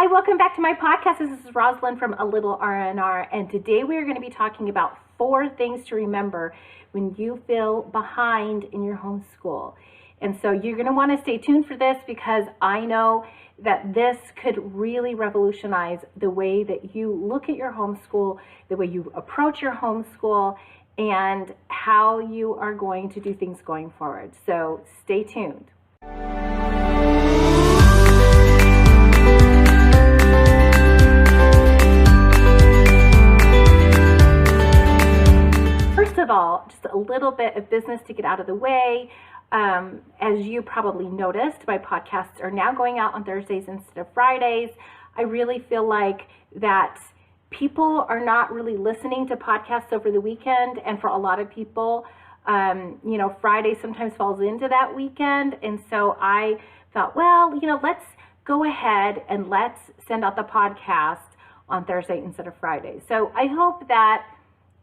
welcome back to my podcast. This is Rosalind from A Little R&R, and today we are going to be talking about 4 things to remember when you feel behind in your homeschool. And so you're going to want to stay tuned for this, because I know that this could really revolutionize the way that you look at your homeschool, the way you approach your homeschool, and how you are going to do things going forward. So stay tuned. First of all, just a little bit of business to get out of the way. As you probably noticed, my podcasts are now going out on Thursdays instead of Fridays. I really feel like that people are not really listening to podcasts over the weekend, and for a lot of people, Friday sometimes falls into that weekend. And so I thought, well, let's go ahead and let's send out the podcast on Thursday instead of Friday. So I hope that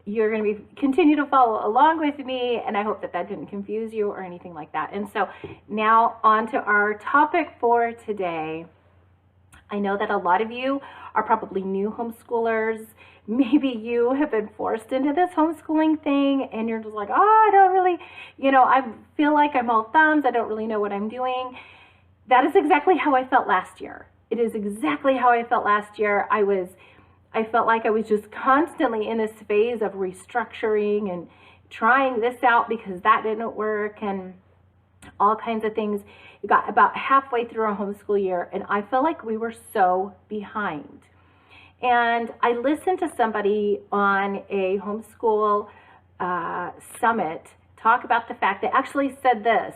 you're going to continue to follow along with me, and I hope that didn't confuse you or anything like that. And so now on to our topic for today. I know that a lot of you are probably new homeschoolers. Maybe you have been forced into this homeschooling thing, and you're just like, I don't really, I feel like I'm all thumbs. I don't really know what I'm doing. That is exactly how I felt last year. It is exactly how I felt last year. I felt like I was just constantly in this phase of restructuring and trying this out because that didn't work and all kinds of things. We got about halfway through our homeschool year, and I felt like we were so behind. And I listened to somebody on a homeschool summit talk about the fact that actually said this: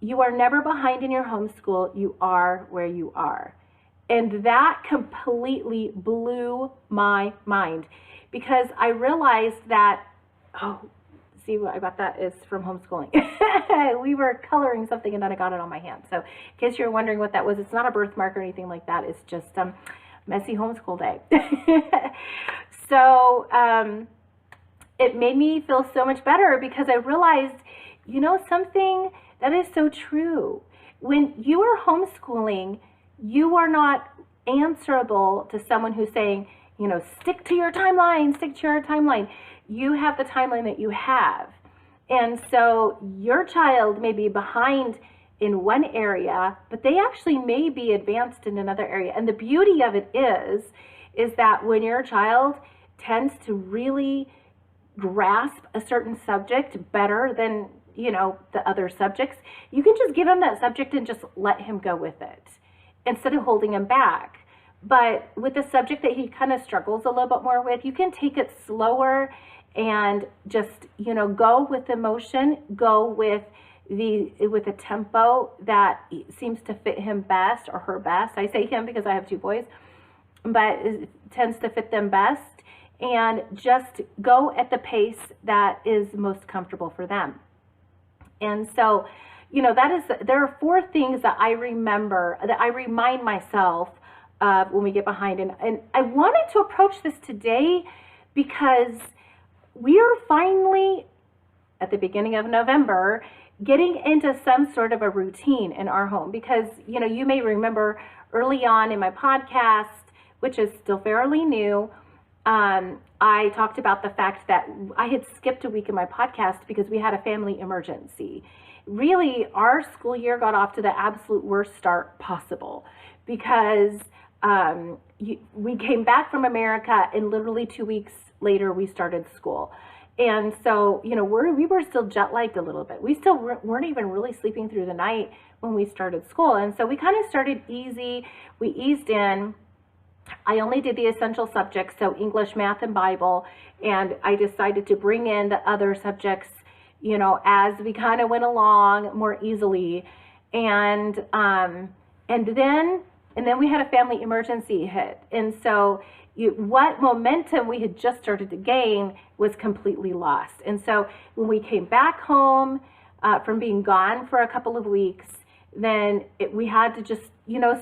you are never behind in your homeschool, you are where you are. And that completely blew my mind, because I realized that, see what I got, that is from homeschooling. We were coloring something and then I got it on my hand. So in case you're wondering what that was, it's not a birthmark or anything like that. It's just messy homeschool day. So it made me feel so much better, because I realized, something that is so true. When you are homeschooling, you are not answerable to someone who's saying, stick to your timeline, stick to your timeline. You have the timeline that you have. And so your child may be behind in one area, but they actually may be advanced in another area. And the beauty of it is that when your child tends to really grasp a certain subject better than, the other subjects, you can just give him that subject and just let him go with it, instead of holding him back. But with the subject that he kind of struggles a little bit more with, you can take it slower and just, go with emotion, go with a tempo that seems to fit him best, or her best. I say him because I have 2 boys, but it tends to fit them best, and just go at the pace that is most comfortable for them. And so, there are 4 things that I remember, that I remind myself of when we get behind. And I wanted to approach this today because we are finally, at the beginning of November, getting into some sort of a routine in our home. Because, you may remember early on in my podcast, which is still fairly new, I talked about the fact that I had skipped a week in my podcast because we had a family emergency. Really, our school year got off to the absolute worst start possible, because we came back from America and literally 2 weeks later we started school. And so, we were still jet lagged a little bit. We still weren't even really sleeping through the night when we started school. And so we kind of started easy. We eased in. I only did the essential subjects, so English, math, and Bible, and I decided to bring in the other subjects, as we kind of went along more easily. And then we had a family emergency hit, and so what momentum we had just started to gain was completely lost. And so when we came back home from being gone for a couple of weeks, then we had to just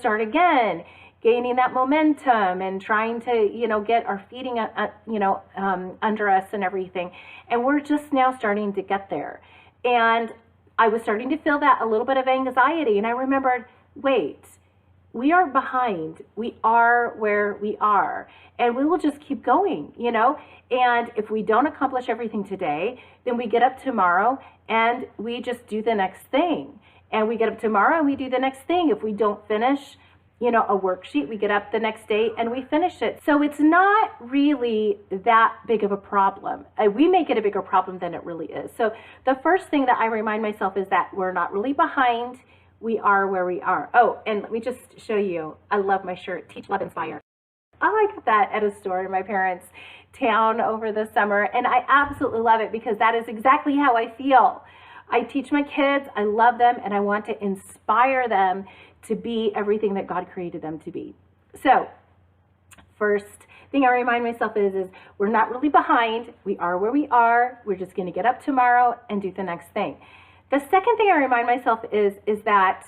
start again, gaining that momentum and trying to, get our feeding, under us and everything. And we're just now starting to get there. And I was starting to feel that a little bit of anxiety. And I remembered, wait, we are behind. We are where we are, and we will just keep going, you know? And if we don't accomplish everything today, then we get up tomorrow and we just do the next thing. And we get up tomorrow and we do the next thing. If we don't finish, you know, a worksheet, we get up the next day and we finish it. So it's not really that big of a problem. We make it a bigger problem than it really is. So the first thing that I remind myself is that we're not really behind. We are where we are. Oh, and let me just show you. I love my shirt, Teach, Love, Inspire. Oh, I got that at a store in my parents' town over the summer, and I absolutely love it because that is exactly how I feel. I teach my kids, I love them, and I want to inspire them to be everything that God created them to be. So, first thing I remind myself is we're not really behind. We are where we are. We're just going to get up tomorrow and do the next thing. The second thing I remind myself is that,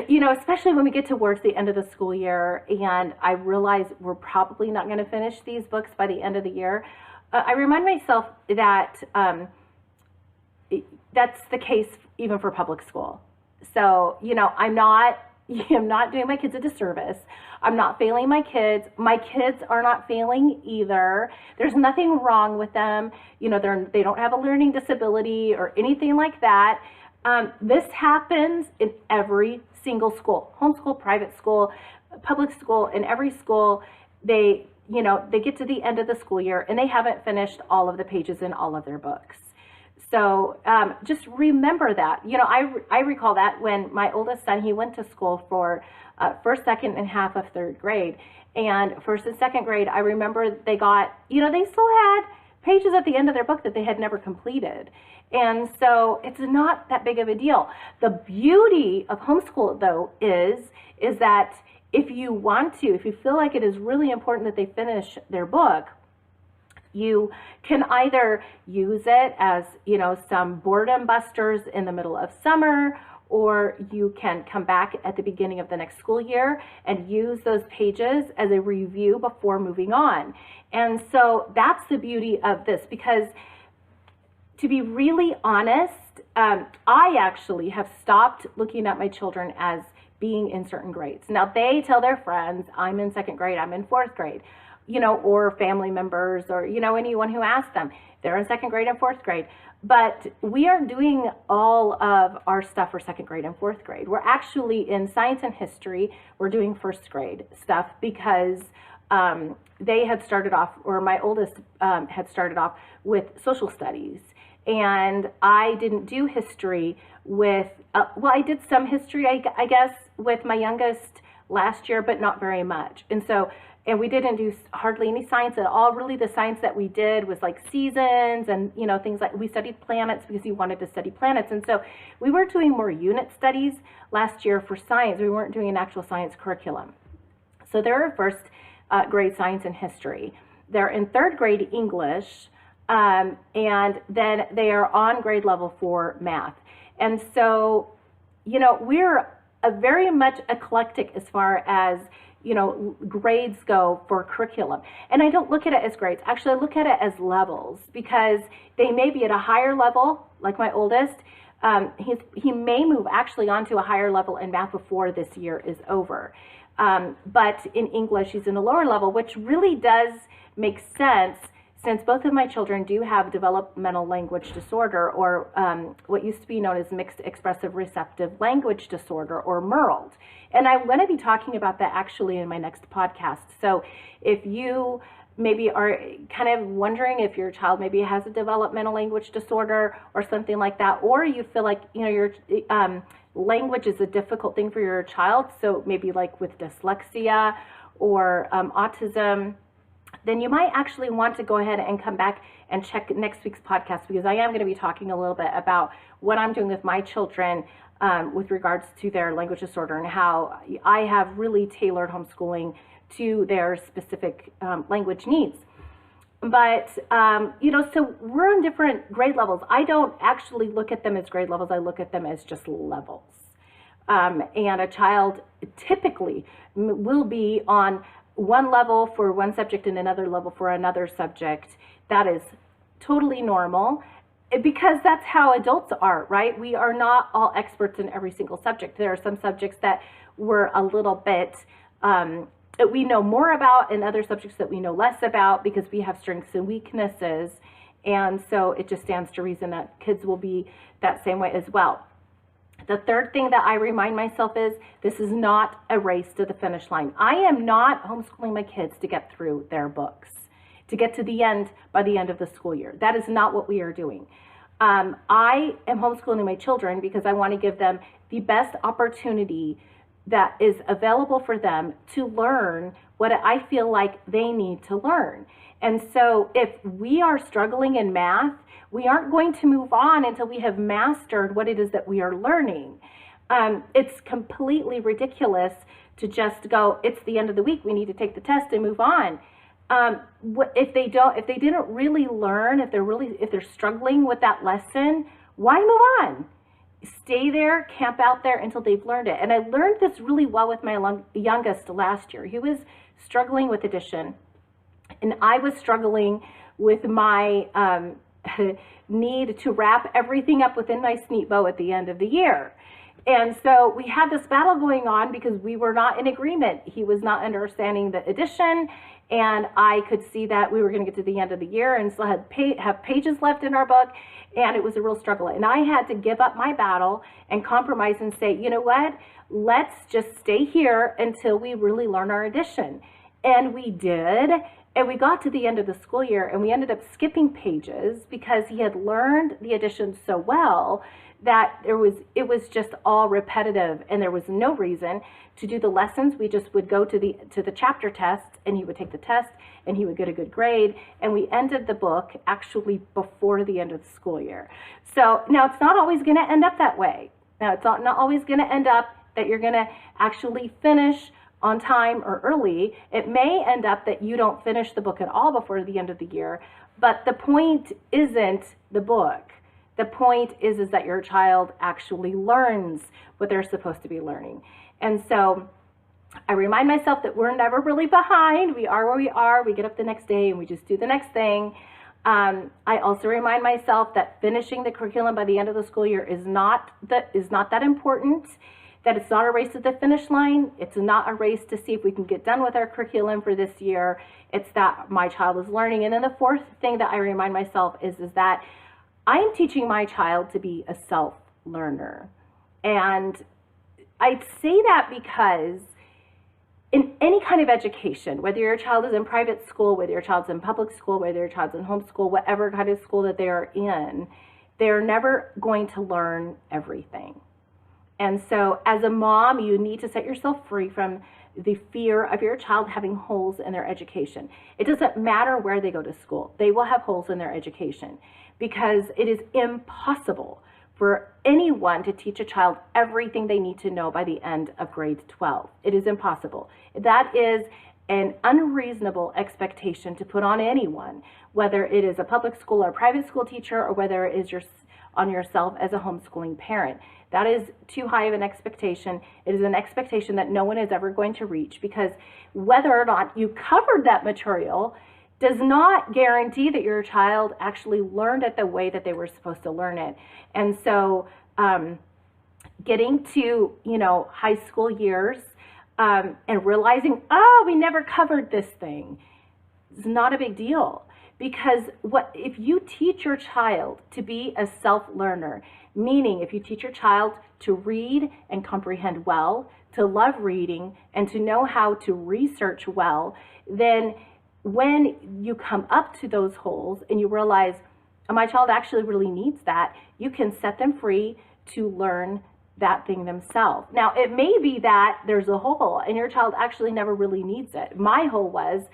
you know, especially when we get towards the end of the school year and I realize we're probably not going to finish these books by the end of the year, I remind myself that that's the case even for public school. So, you know, I'm not doing my kids a disservice. I'm not failing my kids. My kids are not failing either. There's nothing wrong with them. You know, they don't have a learning disability or anything like that. This happens in every single school, homeschool, private school, public school. In every school, they get to the end of the school year and they haven't finished all of the pages in all of their books. So just remember that. You know, I recall that when my oldest son, he went to school for first, second, and half of third grade. And first and second grade, I remember they got, you know, they still had pages at the end of their book that they had never completed. And so it's not that big of a deal. The beauty of homeschool, though, is that if you want to, if you feel like it is really important that they finish their book, you can either use it as, you know, some boredom busters in the middle of summer, or you can come back at the beginning of the next school year and use those pages as a review before moving on. And so that's the beauty of this, because to be really honest, I actually have stopped looking at my children as being in certain grades. Now they tell their friends, I'm in second grade, I'm in fourth grade, you know, or family members, or, you know, anyone who asks them, they're in second grade and fourth grade. But we are doing all of our stuff for second grade and fourth grade. We're actually in science and history, we're doing first grade stuff because they had started off, or my oldest had started off with social studies. And I didn't do history with, well, I did some history, I guess, with my youngest last year, but not very much. And we didn't do hardly any science at all. Really, the science that we did was like seasons and, you know, things like, we studied planets because he wanted to study planets. And so we were doing more unit studies last year for science. We weren't doing an actual science curriculum. So they're in first grade science and history. They're in third grade English, and then they are on grade level for math. And so, you know, we're very much eclectic as far as, you know, grades go for curriculum. And I don't look at it as grades. Actually, I look at it as levels, because they may be at a higher level, like my oldest. He may move actually onto a higher level in math before this year is over. But in English, he's in a lower level, which really does make sense, since both of my children do have developmental language disorder, or what used to be known as mixed expressive receptive language disorder, or MERLD. And I'm going to be talking about that actually in my next podcast. So if you maybe are kind of wondering if your child maybe has a developmental language disorder or something like that, or you feel like, you know, your language is a difficult thing for your child, so maybe like with dyslexia or autism, then you might actually want to go ahead and come back and check next week's podcast, because I am going to be talking a little bit about what I'm doing with my children with regards to their language disorder, and how I have really tailored homeschooling to their specific language needs. But, you know, so we're on different grade levels. I don't actually look at them as grade levels. I look at them as just levels. And a child typically will be on one level for one subject and another level for another subject. That is totally normal. because that's how adults are, right? We are not all experts in every single subject. There are some subjects that we're a little bit, that we know more about, and other subjects that we know less about because we have strengths and weaknesses. And so it just stands to reason that kids will be that same way as well. The third thing that I remind myself is this is not a race to the finish line. I am not homeschooling my kids to get through their books, to get to the end by the end of the school year. That is not what we are doing. I am homeschooling my children because I want to give them the best opportunity that is available for them to learn what I feel like they need to learn. And so if we are struggling in math, we aren't going to move on until we have mastered what it is that we are learning. It's completely ridiculous to just go, it's the end of the week, we need to take the test and move on. If they didn't really learn, if they're struggling with that lesson, why move on? Stay there, camp out there until they've learned it. And I learned this really well with my youngest last year. He was struggling with addition, and I was struggling with my need to wrap everything up within my neat bow at the end of the year. And so we had this battle going on because we were not in agreement. He was not understanding the addition, and I could see that we were going to get to the end of the year and still have pages left in our book, and it was a real struggle. And I had to give up my battle and compromise and say, you know what, let's just stay here until we really learn our addition. And we did, and we got to the end of the school year, and we ended up skipping pages because he had learned the addition so well that it was just all repetitive, and there was no reason to do the lessons. We just would go to the chapter test, and he would take the test, and he would get a good grade, and we ended the book actually before the end of the school year. So now it's not always going to end up that way. Now it's not always going to end up that you're going to actually finish on time or early. It may end up that you don't finish the book at all before the end of the year, but the point isn't the book. The point is that your child actually learns what they're supposed to be learning. And so I remind myself that we're never really behind. We are where we are. We get up the next day and we just do the next thing. I also remind myself that finishing the curriculum by the end of the school year is not that important, that it's not a race to the finish line. It's not a race to see if we can get done with our curriculum for this year. It's that my child is learning. And then the fourth thing that I remind myself is that I am teaching my child to be a self-learner. And I say that because in any kind of education, whether your child is in private school, whether your child's in public school, whether your child's in homeschool, whatever kind of school that they are in, they're never going to learn everything. And so as a mom, you need to set yourself free from the fear of your child having holes in their education. It doesn't matter where they go to school. They will have holes in their education because it is impossible for anyone to teach a child everything they need to know by the end of grade 12. It is impossible. That is an unreasonable expectation to put on anyone, whether it is a public school or private school teacher, or whether it is on yourself as a homeschooling parent. That is too high of an expectation. It is an expectation that no one is ever going to reach, because whether or not you covered that material does not guarantee that your child actually learned it the way that they were supposed to learn it. And so getting to, high school years and realizing, oh, we never covered this thing, is not a big deal. Because if you teach your child to be a self-learner, meaning if you teach your child to read and comprehend well, to love reading, and to know how to research well, then when you come up to those holes and you realize, oh, my child actually really needs that, you can set them free to learn that thing themselves. Now, it may be that there's a hole and your child actually never really needs it. My hole was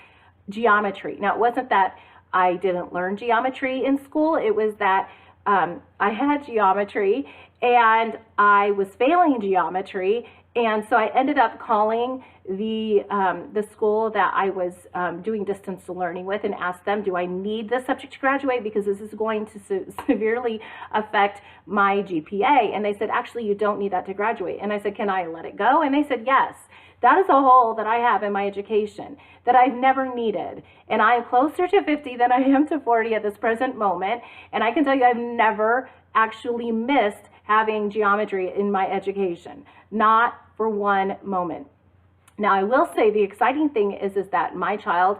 geometry. Now, it wasn't that I didn't learn geometry in school. It was that I had geometry and I was failing geometry. And so I ended up calling the school that I was doing distance learning with and asked them, do I need this subject to graduate? Because this is going to severely affect my GPA. And they said, actually, you don't need that to graduate. And I said, can I let it go? And they said, yes. That is a hole that I have in my education that I've never needed. And I'm closer to 50 than I am to 40 at this present moment. And I can tell you I've never actually missed having geometry in my education. Not for one moment. Now, I will say the exciting thing is that my child,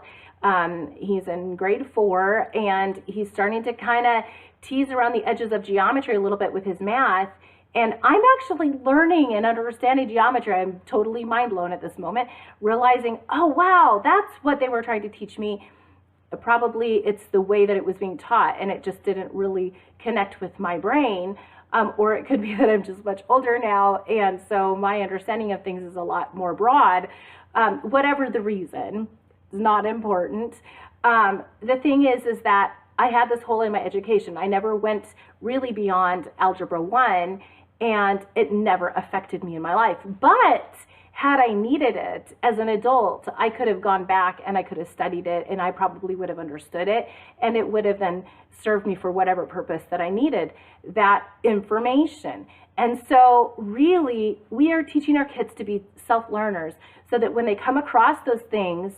he's in grade 4, and he's starting to kind of tease around the edges of geometry a little bit with his math. And I'm actually learning and understanding geometry. I'm totally mind blown at this moment, realizing, oh, wow, that's what they were trying to teach me. Probably it's the way that it was being taught, and it just didn't really connect with my brain. Or it could be that I'm just much older now, and so my understanding of things is a lot more broad. Whatever the reason, is not important. The thing is that I had this hole in my education. I never went really beyond Algebra 1, and it never affected me in my life. But had I needed it as an adult, I could have gone back and I could have studied it, and I probably would have understood it, and it would have then served me for whatever purpose that I needed that information. And so really, we are teaching our kids to be self-learners so that when they come across those things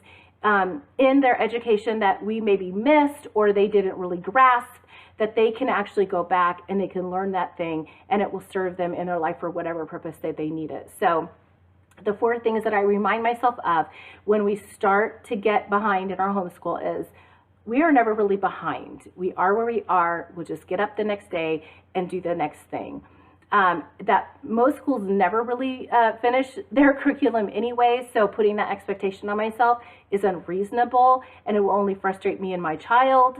in their education that we maybe missed or they didn't really grasp, that they can actually go back and they can learn that thing, and it will serve them in their life for whatever purpose that they need it. So the 4 things that I remind myself of when we start to get behind in our homeschool is we are never really behind. We are where we are. We'll just get up the next day and do the next thing. That most schools never really finish their curriculum anyway, so putting that expectation on myself is unreasonable, and it will only frustrate me and my child.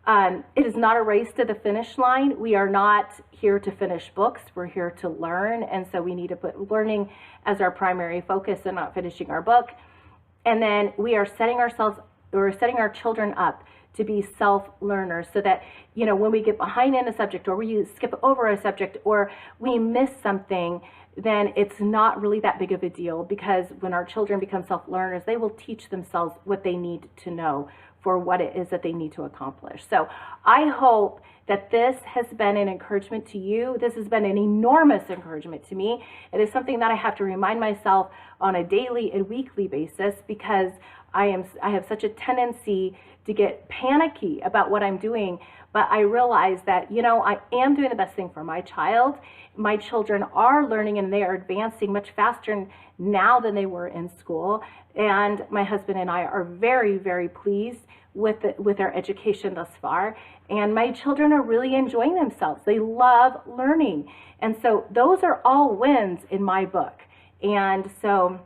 It is not a race to the finish line. We are not here to finish books. We're here to learn, and so we need to put learning as our primary focus and not finishing our book. And then we are setting our children up to be self-learners so that, you know, when we get behind in a subject or we skip over a subject or we miss something, then it's not really that big of a deal, because when our children become self-learners, they will teach themselves what they need to know for what it is that they need to accomplish. So I hope that this has been an encouragement to you. This has been an enormous encouragement to me. It is something that I have to remind myself on a daily and weekly basis, because I have such a tendency to get panicky about what I'm doing. But I realize that, you know, I am doing the best thing for my child. My children are learning and they are advancing much faster now than they were in school. And my husband and I are very, very pleased with their education thus far. And my children are really enjoying themselves. They love learning. And so those are all wins in my book. And so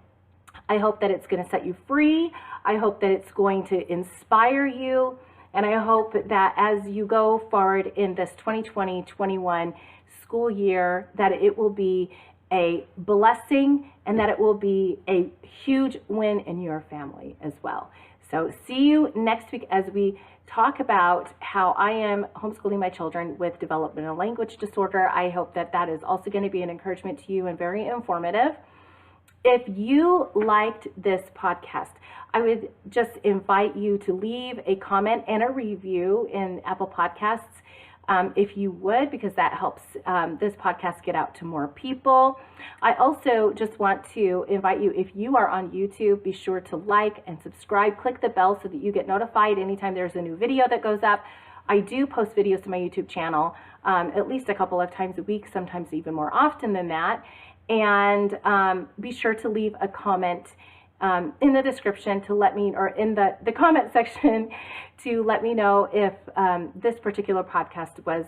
I hope that it's going to set you free. I hope that it's going to inspire you. And I hope that as you go forward in this 2020-21 school year, that it will be a blessing and that it will be a huge win in your family as well. So see you next week as we talk about how I am homeschooling my children with developmental language disorder. I hope that that is also going to be an encouragement to you and very informative. If you liked this podcast, I would just invite you to leave a comment and a review in Apple Podcasts if you would, because that helps this podcast get out to more people. I also just want to invite you, if you are on YouTube, be sure to like and subscribe. Click the bell so that you get notified anytime there's a new video that goes up. I do post videos to my YouTube channel at least a couple of times a week, sometimes even more often than that. And be sure to leave a comment in the description to let me, or in the comment section to let me know if this particular podcast was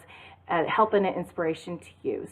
help and an inspiration to you.